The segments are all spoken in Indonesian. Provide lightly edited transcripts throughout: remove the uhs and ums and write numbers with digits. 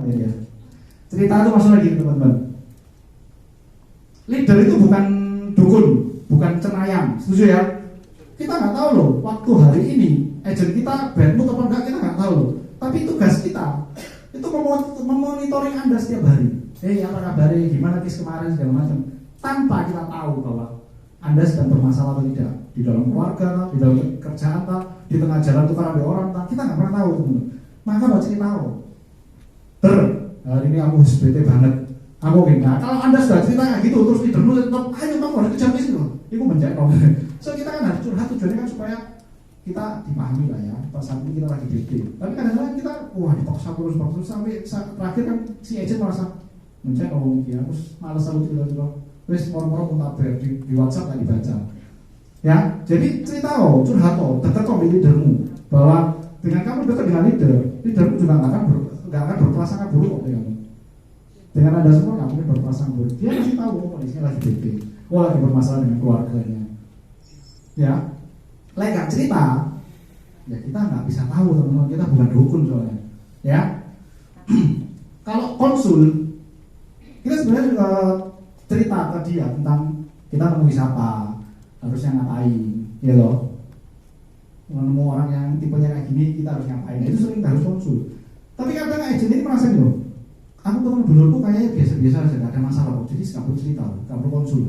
Ya. Cerita itu maksudnya gini teman-teman. Leader itu bukan dukun, bukan cenayang, setuju ya? Kita nggak tahu loh, waktu hari ini agent kita bad mood apa enggak kita nggak tahu loh. Tapi tugas kita itu memonitoring Anda setiap hari. Apa kabarnya, gimana kes kemarin segala macam. Tanpa kita tahu bahwa Anda sedang bermasalah atau tidak di dalam keluarga, di dalam kerjaan, di tengah jalan tukar ambil orang, kita nggak pernah tahu teman-teman. Maka mau cerita hari ini aku bete banget. Aku nah, kalau Anda sudah cerita kayak gitu terus leadermu tetap ayo kamu harus kejar itu loh. Itu menjadi so kita kan harus curhat tujuannya kan supaya kita dipahami lah ya. Pas saat ini kita lagi bete. Tapi kadang-kadang kita dipaksa terus sampai terakhir kan si agent merasa mencet ya terus malas aku tiba-tiba terus moro-moro muntaber di WhatsApp nggak dibaca. Ya, jadi cerita curhat dekat leadermu bahwa dengan kamu dekat dengan leadermu juga nggak akan berprasangka buruk dengan dengan Anda semua nggak mungkin berprasangka buruk. Dia masih tahu kondisinya lagi bete, lagi bermasalah dengan keluarganya. Ya, nggak cerita, ya kita nggak bisa tahu teman-teman, kita bukan dukun soalnya. Ya, kalau konsul kita sebenarnya juga cerita ke dia tentang kita menemui siapa, harusnya ngapain, ya loh. Menemu orang yang tipenya kayak gini kita harus ngapain, itu sering kita harus konsul. Tapi kadang agent ini merasa gitu, aku ketemu dulurku kayaknya biasa-biasa aja, gak ada masalah kok, jadi gak perlu cerita, gak perlu konsul.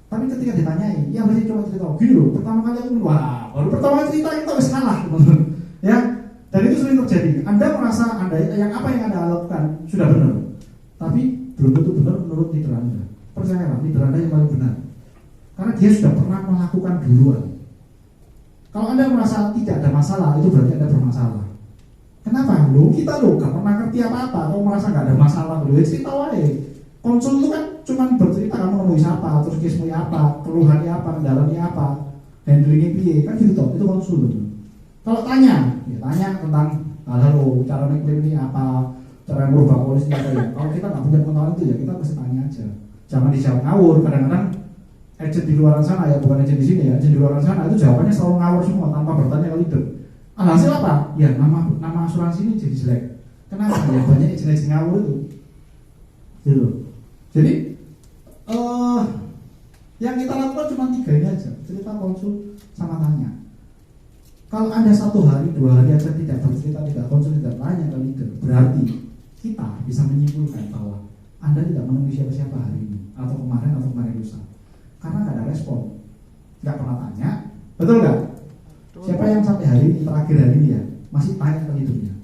Tapi ketika ditanyai, ya masih coba cerita, gini loh, pertama kali aku baru pertama kali cerita itu harus salah, ya. Dan itu sering terjadi. Anda merasa apa yang Anda lakukan sudah benar, tapi belum tentu benar menurut leader Anda. Percayalah, leader Anda yang paling benar, karena dia sudah pernah melakukan duluan. Kalau Anda merasa tidak ada masalah, itu berarti Anda bermasalah. Kenapa? Kita gak pernah ngerti apa-apa, atau merasa gak ada masalah, ya cerita aja. Konsul itu kan cuma bercerita kamu nemui siapa, terus kismu apa, keluhannya apa, kendalanya apa, handlingnya piye, kan gitu toh, itu konsul. Kalau tanya tentang halo, cara ngeklaim ini apa, cara merubah polisi apa ya. Kalau kita nggak punya pengetahuan itu ya kita mesti tanya aja. Jangan dijawab ngawur. Kadang-kadang agent di luar sana ya, bukan agent di sini ya, agent di luar sana itu jawabannya selalu ngawur semua tanpa bertanya ke leader. Alhasil apa? Ya nama asuransi ini jadi jelek. Kenapa? Ya banyak agent ngawur itu. Gitu. Jadi yang kita lakukan cuma 3 ini aja, cerita, konsul, sama tanya. Kalau Anda 1 hari, 2 hari aja tidak bercerita, tidak konsul, tidak tanya ke leader, berarti kita bisa menyimpulkan bahwa Anda tidak menemui siapa-siapa hari ini, atau kemarin lusa, karena nggak ada respon, nggak pernah tanya, betul nggak? Siapa yang sampai hari ini, terakhir hari ini ya, masih tanya ke leadernya?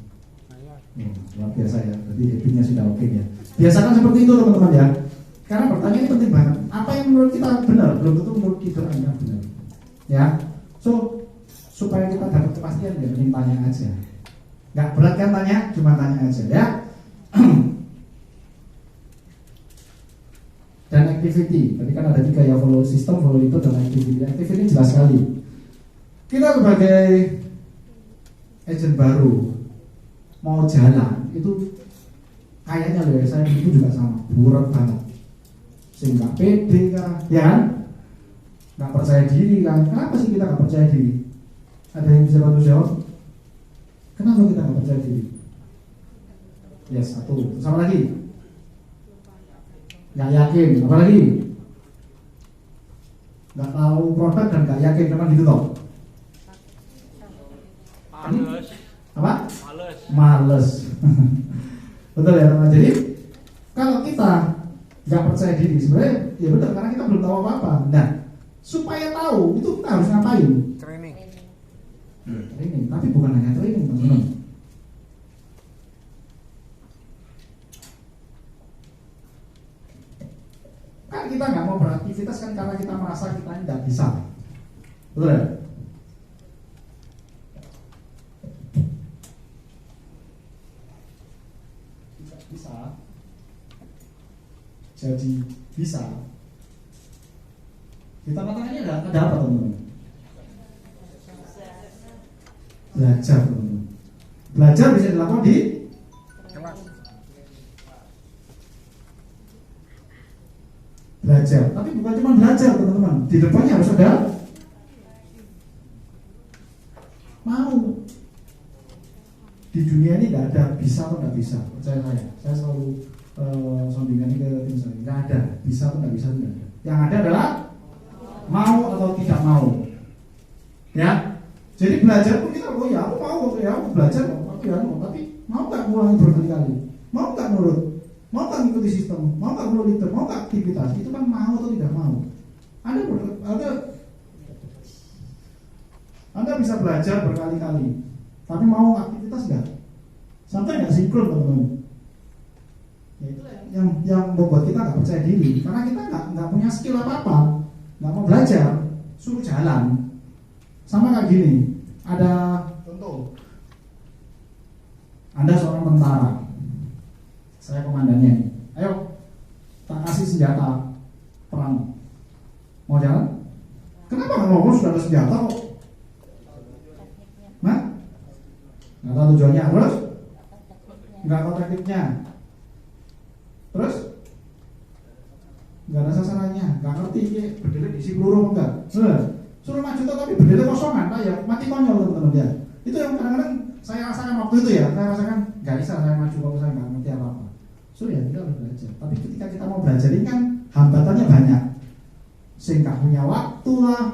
Luar biasa ya, berarti habitnya sudah oke ya. Biasakan seperti itu teman-teman ya, karena bertanya ini penting banget. Apa yang menurut kita benar, belum tentu menurut leader Anda benar. Ya, supaya kita dapat kepastian ya, mending tanya aja. Nggak berat kan tanya, cuma tanya aja ya. Dan activity, tadi kan ada 3 ya, follow system, follow leader, dan activity. Activity jelas sekali. Kita sebagai agent baru mau jalan itu kayaknya loh ya, saya itu juga sama, buret banget, sehingga pede kan, ya kan? Nggak percaya diri kan? Kenapa sih kita nggak percaya diri? Ada yang bisa bantu jawab? Kenapa kita nggak percaya diri? Yes, 1. Sama lagi? Nggak yakin. Apa lagi? Nggak tahu produk dan nggak yakin, memang gitu toh? Males. Apa? Males. Betul ya teman. Jadi kalau kita nggak percaya diri, sebenarnya ya betul, karena kita belum tahu apa-apa. Nah, supaya tahu itu kita harus ngapain? Training. Training, tapi bukan hanya training teman-teman. Kan kita nggak mau beraktivitas kan karena kita merasa kita tidak bisa, betul ya? Tidak bisa, jadi bisa. Di tengah-tengahnya ada apa teman-teman? Belajar teman-teman. Belajar bisa dilakukan di belajar, tapi bukan cuma belajar teman-teman. Di depannya harus ada mau. Di dunia ini nggak ada bisa atau nggak bisa, percaya saya selalu sombingan ini ke tim saya, nggak ada bisa atau nggak bisa, nggak ada. Yang ada adalah mau atau tidak mau, ya. Jadi belajar pun kita, oh ya aku mau, ya aku belajar, tapi ya tapi mau nggak ngulangi berkali-kali, mau nggak nurut, mau nggak ngikuti sistem, mau nggak monitor, mau nggak aktivitas, itu kan mau atau tidak mau. Anda bisa belajar berkali-kali, tapi mau aktivitas nggak? Sampai nggak sinkron teman-teman. Ya itu yang membuat kita nggak percaya diri, karena kita nggak punya skill apa-apa, nggak mau belajar, suruh jalan. Sama kayak gini, ada contoh, Anda seorang tentara, saya komandannya, ayo tak kasih senjata perang, mau jalan? Kenapa nggak mau? Sudah ada senjata kok. Nah, nggak tahu tujuannya, terus nggak tahu tekniknya, terus nggak ada sasarannya, nggak ngerti ini berdiri diisi peluru enggak. Suruh maju tapi berdiri kosongan, Pak ya mati konyol teman-teman ya. Itu yang kadang-kadang saya rasakan waktu itu ya, saya rasakan nggak bisa saya maju kalau saya nggak ngerti apa-apa. Suruh ya kita harus belajar. Tapi ketika kita mau belajar ini kan hambatannya banyak. Sing nggak punya waktu lah,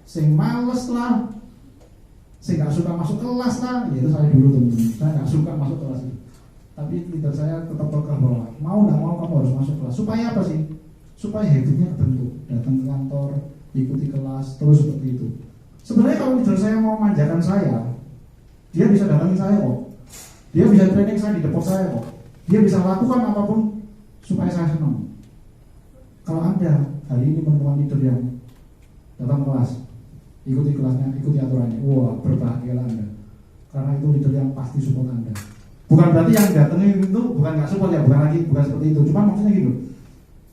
sing males lah, sing nggak suka masuk kelas lah. Ya itu saya dulu teman-teman, saya nggak suka masuk kelas itu. Tapi leader saya tetap berkah bahwa mau nggak mau kamu harus masuk kelas. Supaya apa sih? Supaya habitnya kebentuk. Datang ke kantor, ikuti kelas, terus seperti itu. Sebenarnya kalau leader saya mau manjakan saya, dia bisa datangi saya kok. Dia bisa training saya di depot saya kok. Dia bisa lakukan apapun supaya saya senang. Kalau Anda hari ini menemukan leader yang datang kelas, ikuti kelasnya, ikuti aturannya, wah berbahagialah Anda. Karena itu leader yang pasti support Anda. Bukan berarti yang datangin itu bukan nggak support ya, bukan seperti itu. Cuma maksudnya gitu.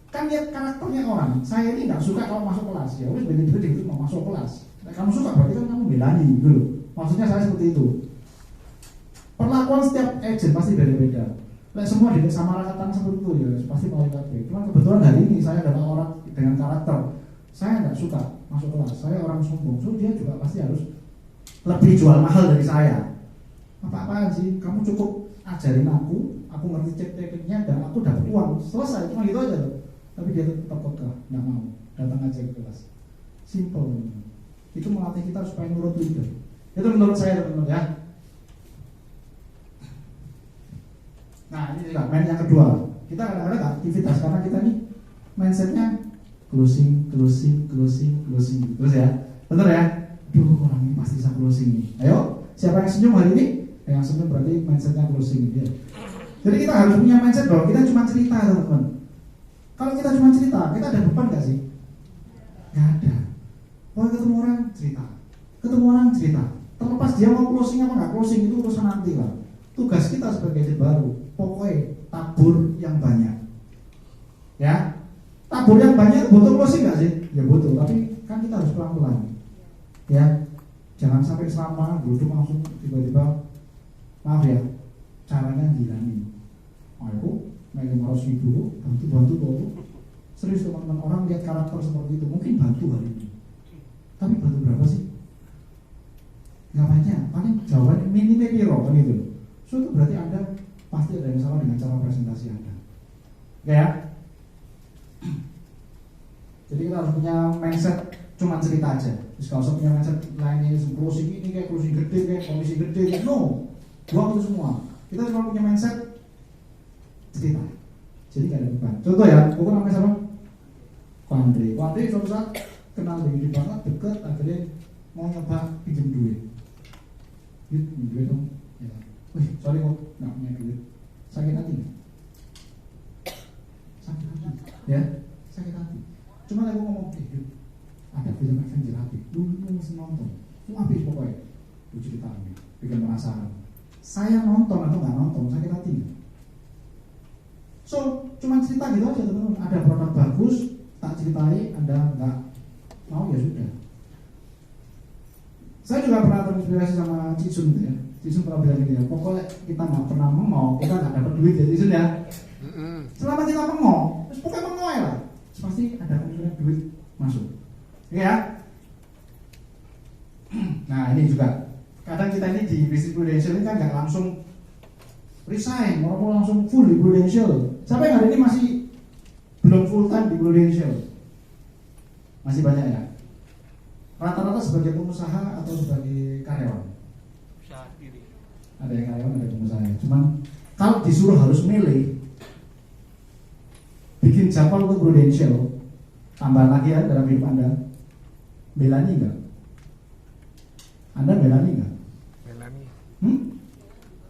Kan lihat karakternya orang. Saya ini nggak suka kalau masuk kelas. Ya udah begitu itu mau masuk kelas. Nah, kamu suka berarti kan kamu belani gitu loh. Maksudnya saya seperti itu. Perlakuan setiap agent pasti beda-beda. Nah, semua di sama rakatan seperti itu ya pasti mau ikut. Cuma kebetulan hari ini saya adalah orang dengan karakter. Saya nggak suka masuk kelas. Saya orang sombong. So dia juga pasti harus lebih jual mahal dari saya. Apa-apaan sih? Kamu cukup ajarin aku ngerti cek-ceknya dan aku dapat uang. Selesai, cuma gitu aja loh. Tapi dia tetap peka, nggak mau datang aja ke kelas. Simple. Itu melatih kita supaya nurut leader. Itu menurut saya teman-teman ya. Nah ini juga main yang kedua. Kita kadang-kadang aktivitas karena kita nih mindsetnya closing. Terus ya, bener ya? Aduh orang ini pasti bisa closing nih. Ayo, siapa yang senyum hari ini? Yang senyum berarti mindsetnya closing dia. Jadi kita harus punya mindset bahwa kita cuma cerita teman-teman. Kalau kita cuma cerita, kita ada beban gak sih? Gak ada. Kalau ketemu orang cerita. Terlepas dia mau closing apa nggak closing itu urusan nanti lah. Tugas kita sebagai agent baru, pokoknya tabur yang banyak. Ya, tabur yang banyak butuh closing nggak sih? Ya butuh, tapi kan kita harus pelan-pelan. Ya, jangan sampai selama duduk langsung tiba-tiba, maaf ya, caranya gilani. Aku naik 500 ribu, bantu. Serius teman-teman, orang lihat karakter seperti itu, mungkin bantu hari ini. Tapi bantu berapa sih? Gak banyak, paling jawabannya minimnya piro kan gitu. So itu berarti Anda pasti ada yang salah dengan cara presentasi Anda. Oke ya? Jadi kita harus punya mindset cuma cerita aja. Terus kalau saya punya mindset lainnya closing ini kayak closing gede, kayak komisi gede, kayak no, buang itu semua. Kita cuma punya mindset cerita. Jadi gak ada beban. Contoh ya, aku namanya siapa? Kuandri suatu saat kenal dengan banget, deket, akhirnya mau nyoba pinjam duit. Duit dong. Ya. Wih, sorry kok nggak punya duit. Sakit hati. Ya, sakit hati. Cuma aku ngomong, ada film Avenger hati. Lu mesti nonton. Lu habis pokoknya. Lu ceritanya, bikin penasaran. Saya nonton atau nggak nonton, sakit hati. So, cuma cerita gitu aja teman-teman. Ada produk bagus, tak ceritai, Anda nggak mau ya sudah. Saya juga pernah terinspirasi sama Cisun gitu ya. Cisun pernah bilang gitu ya, pokoknya kita nggak pernah mengok, kita nggak dapat duit ya Cisun ya. Selama kita mengok, terus pokoknya mengok ya lah. Terus pasti ada kemungkinan duit masuk. Ya. Nah ini juga kadang kita ini di bisnis prudential ini kan nggak langsung resign, mau langsung full di prudential. Siapa yang hari ini masih belum full time di prudential? Masih banyak ya. Rata-rata sebagai pengusaha atau sebagai karyawan? Usaha sendiri. Ada yang karyawan, ada yang pengusaha. Cuman kalau disuruh harus milih, bikin jadwal untuk prudential, tambah lagi ya dalam hidup Anda, belani enggak? Anda belani enggak? Belani.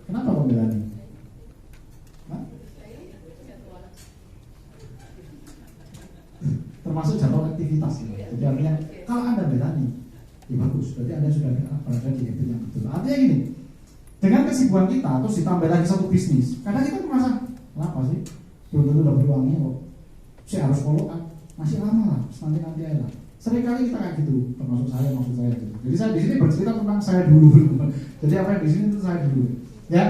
Kenapa kok belani? Termasuk jadwal aktivitas gitu. Jadi artinya kalau Anda belani, ya bagus. Berarti Anda sudah berada di habit yang betul. Artinya gini, dengan kesibukan kita terus ditambah lagi satu bisnis, kadang kita merasa apa sih? Belum tentu dapat uangnya kok. Saya harus follow up, masih lama lah, nanti aja lah. Seringkali kita kayak gitu, termasuk saya, maksud saya gitu. Jadi saya di sini bercerita tentang saya dulu. Jadi apa yang di sini itu saya dulu. Ya,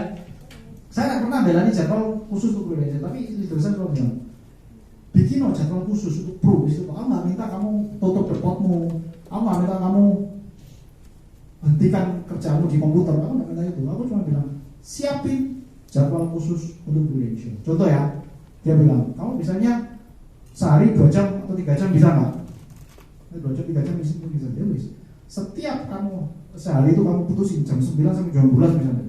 saya nggak pernah belani jadwal khusus untuk prudential, tapi leader saya selalu bilang, bikin jadwal khusus untuk pro. Itu aku nggak minta kamu tutup depotmu, aku nggak minta kamu hentikan kerjamu di komputer, aku nggak minta itu. Aku cuma bilang siapin jadwal khusus untuk prudential. Contoh ya, dia bilang kamu misalnya sehari 2 jam atau 3 jam bisa nggak? 2 jam 3 jam bisa. Ya wis. Setiap kamu sehari itu kamu putusin jam 9 sampai jam 12 misalnya.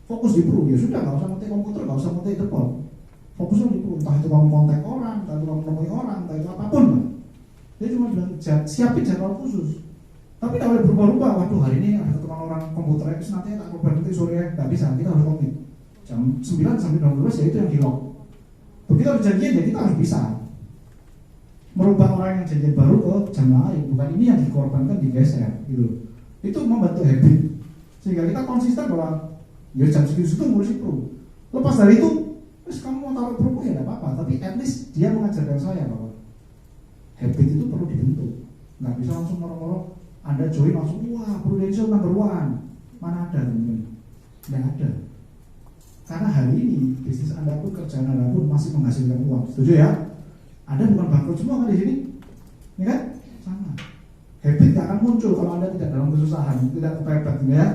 Fokus di pro, ya sudah nggak usah ngetik komputer, nggak usah ngetik depot. Fokusnya di pro, entah itu kamu kontak orang, entah itu kamu menemui orang, entah itu apapun. Dia cuma bilang siapin jadwal khusus. Tapi tak boleh berubah-ubah. Waduh hari ini ada ketemu orang komputer, terus nanti tak coba nanti sore nggak bisa. Kita harus komit jam 9 sampai jam 12 ya itu yang di lock. Begitu ada janjian ya kita harus bisa merubah orang yang janjian baru ke jam lain, bukan ini yang dikorbankan, digeser gitu. Itu membentuk habit sehingga kita konsisten bahwa ya jam segitu ngurusin pro. Lepas dari itu terus kamu mau taruh pro ya tidak apa-apa, tapi at least dia mengajarkan saya bahwa habit itu perlu dibentuk. Nggak bisa langsung moro-moro Anda join langsung wah prudential number 1, mana ada teman-teman? Nggak ada. Karena hari ini bisnis Anda pun, kerjaan Anda pun masih menghasilkan uang. Setuju ya? Anda bukan bangkrut semua kan di sini? Ya kan? Sama. Habit gak akan muncul kalau Anda tidak dalam kesusahan, tidak kepepet ya.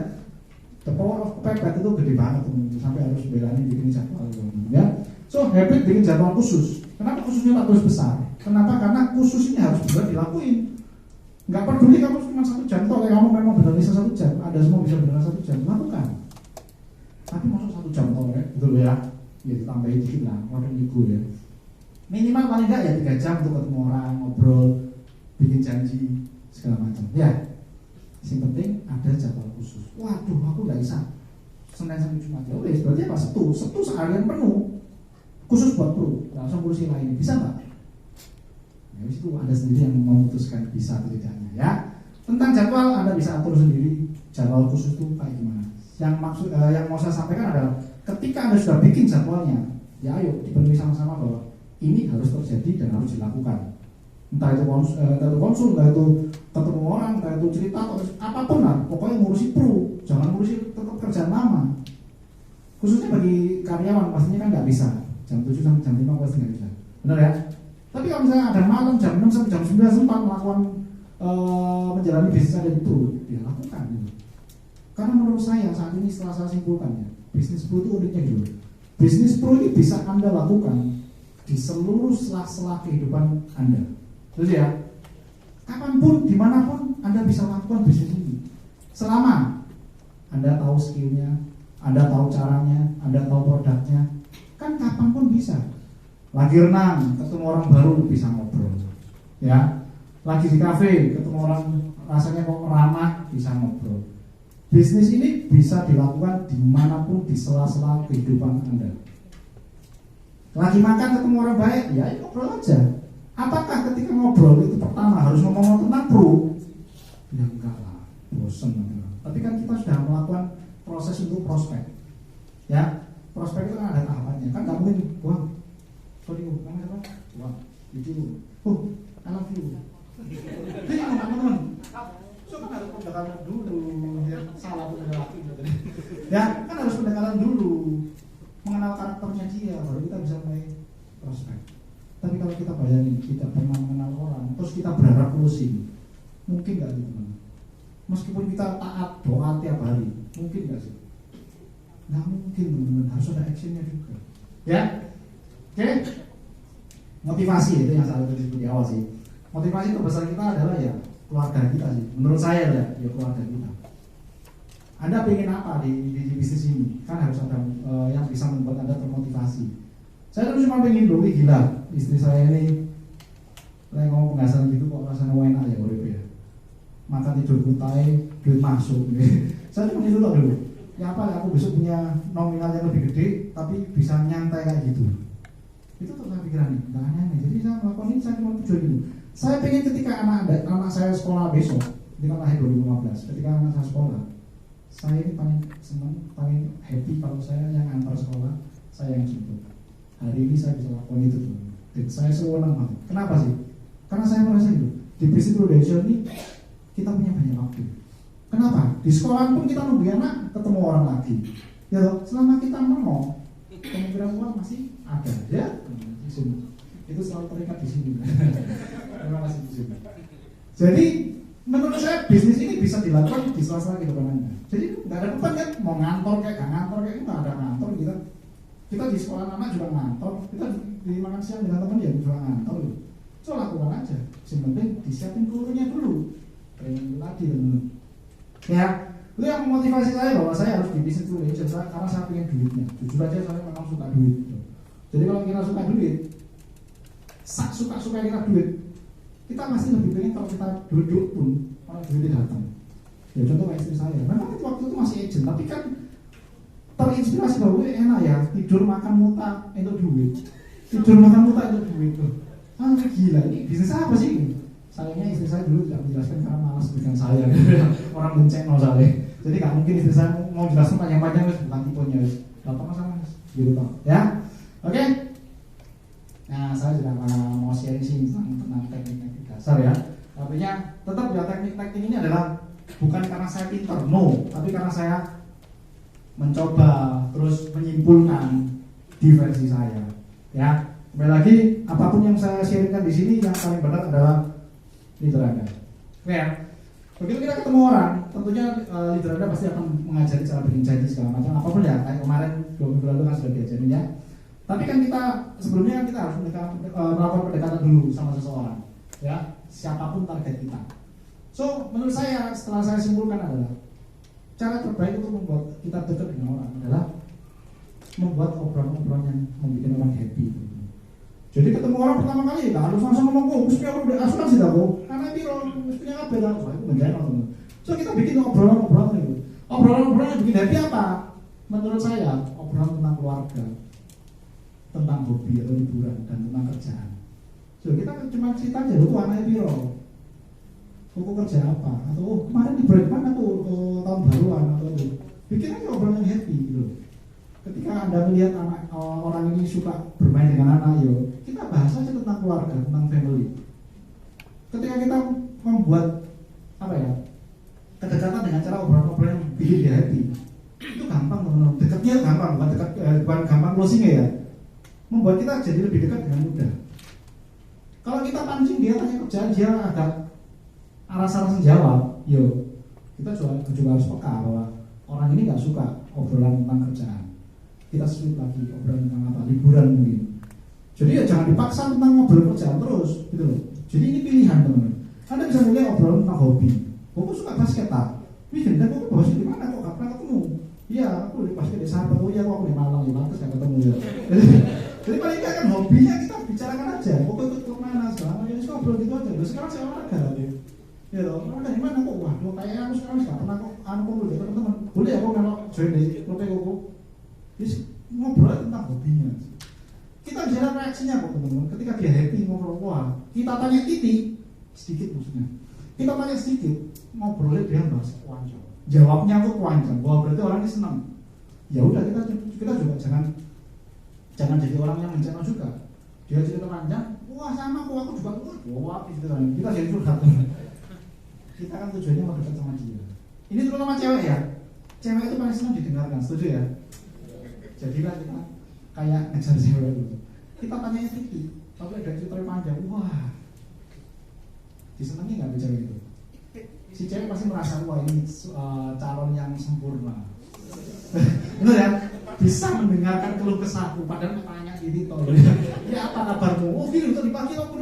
The power of kepepet itu gede banget sampai harus belani bikin jadwal ya. So habit bikin jadwal khusus. Kenapa khususnya tak terus besar? Kenapa? Karena khusus ini harus juga dilakuin. Nggak peduli kamu cuma 1 jam, toh kamu memang benar bisa 1 jam, Anda semua bisa benar 1 jam, lakukan. Tapi masuk 1 jam toh ya, betul ya? Ya ditambahin dikit lah, waduh ibu ya. Minimal paling nggak ya 3 jam untuk ketemu orang, ngobrol, bikin janji segala macam. Ya, yang penting ada jadwal khusus. Waduh, aku nggak bisa Senin sampai Jumat ya, wes berarti apa? Sabtu seharian penuh khusus buat pro, nggak usah ngurusin lain, bisa nggak? Ya itu Anda sendiri yang memutuskan bisa atau tidaknya ya. Tentang jadwal Anda bisa atur sendiri jadwal khusus itu kayak gimana. Yang mau saya sampaikan adalah ketika Anda sudah bikin jadwalnya, ya ayo dipenuhi sama-sama bahwa ini harus terjadi dan harus dilakukan. Entah itu konsul, entah itu ketemu orang, entah itu cerita atau apapun lah, pokoknya ngurusi pro, jangan ngurusi tetap kerjaan lama. Khususnya bagi karyawan pastinya kan nggak bisa jam 7 sampai jam 5 pasti nggak bisa, benar ya? Tapi kalau misalnya ada malam jam 6 sampai jam 9 sempat melakukan menjalani bisnis ada itu, ya lakukan gitu. Karena menurut saya saat ini setelah saya simpulkan ya, bisnis pro itu uniknya gitu. Bisnis pro ini bisa Anda lakukan di seluruh sela-sela kehidupan Anda. Terus ya, kapanpun, dimanapun Anda bisa lakukan bisnis ini. Selama Anda tahu skillnya, Anda tahu caranya, Anda tahu produknya, kan kapanpun bisa. Lagi renang, ketemu orang baru bisa ngobrol, ya. Lagi di kafe, ketemu orang rasanya kok ramah, bisa ngobrol. Bisnis ini bisa dilakukan dimanapun di sela-sela kehidupan Anda. Lagi makan ketemu orang baik, ya ngobrol aja. Apakah ketika ngobrol itu pertama harus ngomong tentang pro? Ya enggak lah, bosen. Tapi kan kita sudah melakukan proses untuk prospek, ya. Prospek itu kan ada tahapannya, kan nggak mungkin, wah, sorry, namanya apa? Wah, itu, I love you. Ini teman-teman. So kan harus pendekatan dulu, ya salah pendekatan tadi. Ya kan harus pendekatan dulu, mengenal karakternya dia, baru kita bisa mulai prospek. Tapi kalau kita bayangin kita pernah mengenal orang, terus kita berharap closing, mungkin nggak gitu teman? meskipun kita taat doa tiap hari, mungkin nggak sih? Nggak mungkin teman-teman, harus ada actionnya juga. Ya, oke? Motivasi itu yang saya tulis di awal sih. Motivasi terbesar kita adalah ya keluarga kita sih. Menurut saya ya keluarga kita. Anda pengen apa di bisnis ini? Kan harus ada yang bisa membuat Anda termotivasi. Saya dulu cuma pengen dulu gila, istri saya ini lagi ngomong penghasilan gitu kok rasanya enak ya urip ya. Makan tidur kutai, duit masuk. Saya cuma itu loh dulu. Ya apa aku besok punya nominal yang lebih gede tapi bisa nyantai kayak gitu. Itu tuh saya pikiran nih, nggak aneh. Jadi saya melakukan ini saya cuma tujuan itu. Saya pengen ketika anak saya sekolah besok, ketika lahir 2015, ketika anak saya sekolah, saya ini paling senang, paling happy kalau saya yang antar sekolah, saya yang jemput. Hari ini saya bisa lakukan itu tuh. Dan saya senang banget. Kenapa sih? Karena saya merasa itu di bisnis prudential ini kita punya banyak waktu. Kenapa? Di sekolah pun kita nunggu anak ketemu orang lagi. Ya loh, selama kita mau kemungkinan uang masih ada ya. Itu selalu terikat di sini. Terima kasih di sini. Jadi menurut saya bisnis ini bisa dilakukan di sela-sela kehidupan Anda. Jadi nggak ada beban kan, mau ngantor kayak nggak ngantor kayak nggak ada ngantor kita. Kita di sekolah anak juga ngantor, kita di makan siang dengan teman ya juga ngantor. So lakukan aja. Yang penting disiapin kurunya dulu. Pengen lagi teman. Ya, itu yang memotivasi saya bahwa saya harus di bisnis dulu ya, karena saya pengen duitnya. Jujur aja saya memang suka duit. Jadi kalau kita suka duit, suka kita duit, kita masih lebih pengen kalau kita duduk pun orang duitnya datang. Ya contoh kayak istri saya, memang itu waktu itu masih agent, tapi kan terinspirasi bahwa enak ya tidur makan muta itu duit, tidur makan muta itu duit tuh. Ah gila, ini bisnis apa sih ini? Sayangnya istri saya dulu tidak menjelaskan karena malas dengan saya. Orang benceng no saya. Jadi nggak mungkin istri saya mau jelaskan panjang-panjang bukan tipenya. Gak apa masalah gitu toh. Ya, oke. Nah saya juga mau sharing sih tentang teknik-teknik dasar ya. Artinya tetap ya teknik-teknik ini adalah bukan karena saya pintar, no, tapi karena saya mencoba terus menyimpulkan di versi saya. Ya, kembali lagi apapun yang saya sharingkan di sini yang paling benar adalah leader Anda. Oke ya. Begitu kita ketemu orang, tentunya leader Anda pasti akan mengajari cara bikin janji segala macam. Apapun ya, kayak kemarin 2 minggu lalu kan sudah diajarin ya. Tapi kan kita sebelumnya kita harus melakukan pendekatan dulu sama seseorang. Ya, siapapun target kita. So, menurut saya setelah saya simpulkan adalah cara terbaik untuk membuat kita dekat dengan orang adalah membuat obrolan-obrolan yang membuat orang happy. Jadi ketemu orang pertama kali nggak harus langsung ngomong mesti aku udah asuransi dah kok karena biro mestinya apa lah itu menjadi teman. So kita bikin obrolan-obrolan itu. Obrolan-obrolan yang bikin happy apa? Menurut saya obrolan tentang keluarga, tentang hobi atau liburan dan tentang kerjaan. So kita cuma cerita aja tuh anaknya biro, aku kerja apa atau kemarin di break mana tuh tahun baruan atau itu. Bikin aja obrolan yang happy gitu. Ketika Anda melihat anak orang ini suka bermain dengan anak, yo, kita bahas aja tentang keluarga, tentang family. Ketika kita membuat apa ya kedekatan dengan cara obrolan-obrolan yang bikin dia happy, itu gampang teman-teman. Dekatnya gampang, bukan gampang closingnya ya. Membuat kita jadi lebih dekat dengan mudah. Kalau kita pancing dia tanya kerjaan, dia agak aras-arasan jawab, yo, kita juga harus peka bahwa orang ini nggak suka obrolan tentang kerjaan. Kita sulit lagi obrolan tentang apa, liburan mungkin. Jadi ya jangan dipaksa tentang ngobrol kerjaan terus, gitu loh. Jadi ini pilihan teman-teman. Anda bisa mulai obrolan tentang hobi. Aku suka basket tak? Wih, gendang aku basket di mana kok? Gak pernah ketemu. Iya, aku di basket di sahabat. Oh iya, aku di Malang ya, lantas gak ketemu ya. Jadi paling nggak kan hobinya kita bicarakan aja. Aku ikut kemana sekarang? Jadi ngobrol gitu aja. Loh, sekarang saya olahraga lagi. Ya loh, olahraga di mana kok? Waduh, kayak aku sekarang gak pernah kok. Aku kumpul dengan teman-teman. Boleh aku kalau join di klub aku. Jadi ngobrol tentang hobinya. Kita bisa lihat reaksinya kok teman-teman. Ketika dia happy ngobrol, wah, kita tanya titik sedikit maksudnya. Kita tanya sedikit, ngobrolnya dia bahas kuanjang. Jawabnya tuh kuanjang. Wah berarti orang ini senang. Ya udah kita juga jangan jadi orang yang mencela juga. Dia cerita panjang, wah sama kok aku juga wah gitu kan. Kita jadi curhat. Kita kan tujuannya mau dekat sama dia. Ini terutama cewek ya. Cewek itu paling senang didengarkan, setuju ya? Jadilah kita kayak ngejar cewek dulu. Kita tanya sedikit, tapi ada cerita panjang, wah disenangi nggak bicara itu? Si cewek pasti merasa wah ini calon yang sempurna. Benar ya? Bisa mendengarkan keluh kesahku padahal tanya gini toh. Ya apa kabarmu? Oh gini tadi pagi aku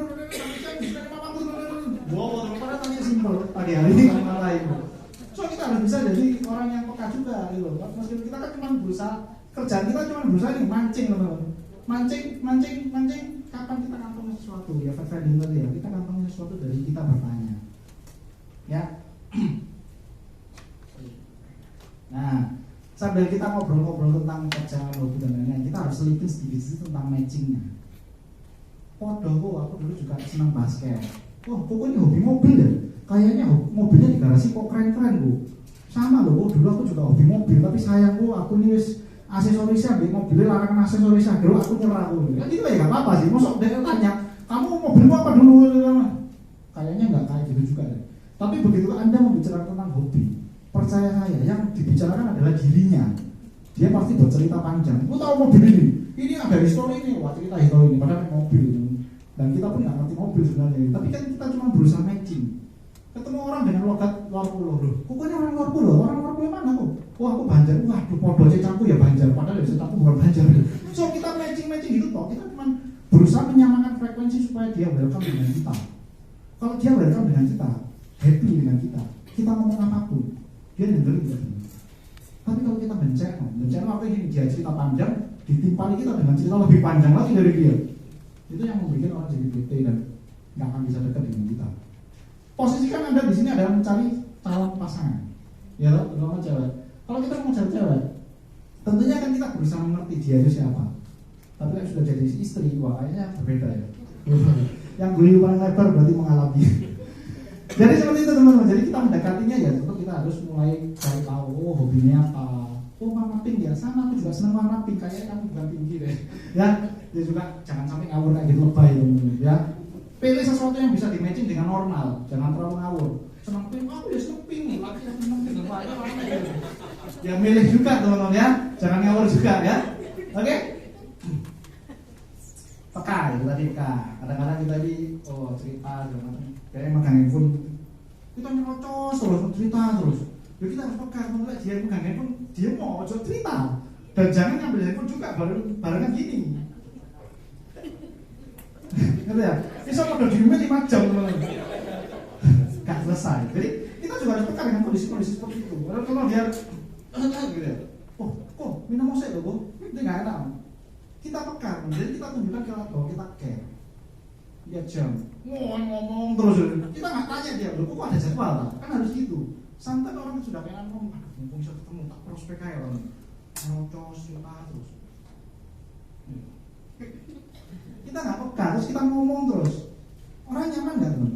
wow, padahal tanya simpel pagi hari ini kamu lain. So kita harus bisa jadi orang yang peka juga gitu. Meskipun kita kan cuma berusaha kerjaan kita cuma berusaha nih mancing teman-teman. Mancing kapan kita kantong sesuatu ya Freddy tadi ya kita kantong sesuatu dari kita bertanya ya. Nah sambil kita ngobrol-ngobrol tentang kerjaan hobi dan lain-lain kita harus selipin sedikit tentang matchingnya. Podo aku dulu juga senang basket. Wah kok ini hobi mobil ya kayaknya mobilnya di garasi kok keren-keren bu. Sama loh dulu aku juga hobi mobil tapi sayang bu aku nih aksesorisnya ambil mobilnya larangan aksesorisnya dulu aku nyerah bu. Ya gitu ya gak apa-apa sih mosok dia tanya kamu mobilmu apa dulu kayaknya nggak kayak gitu juga deh. Tapi begitu anda membicarakan tentang hobi percaya saya yang dibicarakan adalah dirinya. Dia pasti bercerita panjang. Lu tahu mobil ini ada histori ini, wah cerita histori ini padahal mobil. Dan kita pun nggak ngerti mobil sebenarnya. Tapi kan kita cuma berusaha matching. Ketemu orang dengan logat luar pulau loh. Pokoknya orang luar pulau mana kok? Wah aku Banjar, waduh podo cecangku ya Banjar. Padahal ya cecangku bukan Banjar. So kita matching gitu toh. Kita cuma berusaha menyamakan frekuensi supaya dia welcome dengan kita. Kalau dia welcome dengan kita, happy dengan kita ngomong apapun. Dia dengerin ya. Tapi kalau kita bencana apa ini dia cerita panjang, ditimpali kita dengan cerita lebih panjang lagi dari dia. Itu yang membuat orang jadi bete dan nggak akan bisa dekat dengan kita. Posisikan anda di sini adalah mencari calon pasangan, ya loh, terutama cewek. Kalau kita mau cari cewek, tentunya kan kita berusaha mengerti dia itu siapa. Tapi kan sudah jadi istri, wah kayaknya berbeda ya. Yang guyu paling lebar berarti mengalami. Jadi seperti itu teman-teman. Jadi kita mendekatinya ya tentu kita harus mulai cari tahu hobinya apa. Oh warna pink ya, sama aku juga senang warna pink. Kayaknya kamu bukan tinggi deh. Ya, dia juga jangan sampai ngawur kayak gitu lebay ya. Pilih sesuatu yang bisa di matching dengan normal, jangan terlalu ngawur. Senang pink, aku ya senang pink nih, laki yang senang pink apa ya. Ya milih juga teman-teman ya, jangan ngawur juga ya. Oke? Peka itu tadi peka. Kadang-kadang kita ini cerita kayak megang handphone kita nyerocos terus cerita terus. Ya kita harus peka mulai dia megang handphone dia mau cerita dan jangan ngambil handphone juga barengan gini. Ngerti ya? Bisa pada dirinya 5 jam teman-teman. Gak selesai. Jadi kita juga harus peka dengan kondisi-kondisi seperti itu. Kalau dia gitu ya. Oh kok minum mosek loh bu? Ini gak enak. Kita peka, jadi kita tunjukkan bahwa kita care. Dia jam, ngomong terus. Kita nggak tanya dia, loh kok ada jadwal tak? Kan harus gitu. Santai orang sudah pengen ngomong, mumpung bisa ketemu tak prospek kayak orang. Ngocos cerita terus. Kita nggak peka, terus kita ngomong terus. Orang nyaman nggak teman?